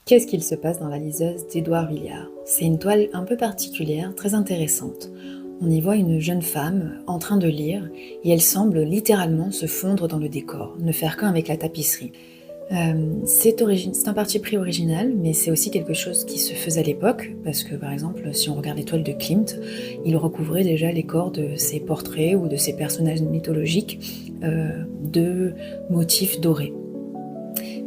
Qu'est-ce qu'il se passe dans la liseuse d'Édouard Villiard? C'est une toile un peu particulière, très intéressante. On y voit une jeune femme en train de lire et elle semble littéralement se fondre dans le décor, ne faire qu'un avec la tapisserie. C'est un parti pris original, mais c'est aussi quelque chose qui se faisait à l'époque, parce que par exemple, si on regarde les toiles de Klimt, il recouvrait déjà les corps de ses portraits ou de ses personnages mythologiques de motifs dorés.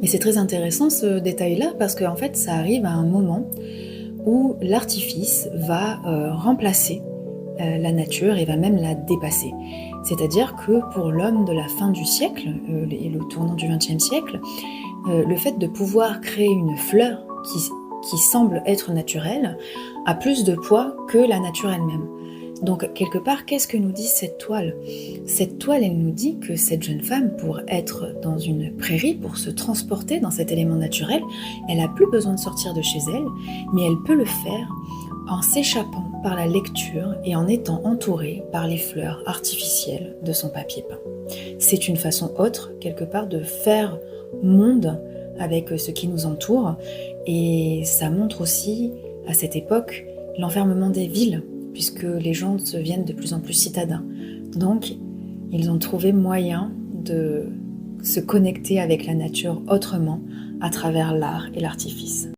Mais c'est très intéressant ce détail-là, parce qu'en fait, ça arrive à un moment où l'artifice va remplacer la nature et va même la dépasser. C'est-à-dire que pour l'homme de la fin du siècle et le tournant du XXe siècle, le fait de pouvoir créer une fleur qui semble être naturelle a plus de poids que la nature elle-même. Donc quelque part, qu'est-ce que nous dit cette toile? Cette toile, elle nous dit que cette jeune femme, pour être dans une prairie, pour se transporter dans cet élément naturel, elle n'a plus besoin de sortir de chez elle, mais elle peut le faire en s'échappant par la lecture et en étant entourée par les fleurs artificielles de son papier peint. C'est une façon autre, quelque part, de faire monde avec ce qui nous entoure, et ça montre aussi, à cette époque, l'enfermement des villes, puisque les gens deviennent de plus en plus citadins. Donc, ils ont trouvé moyen de se connecter avec la nature autrement, à travers l'art et l'artifice.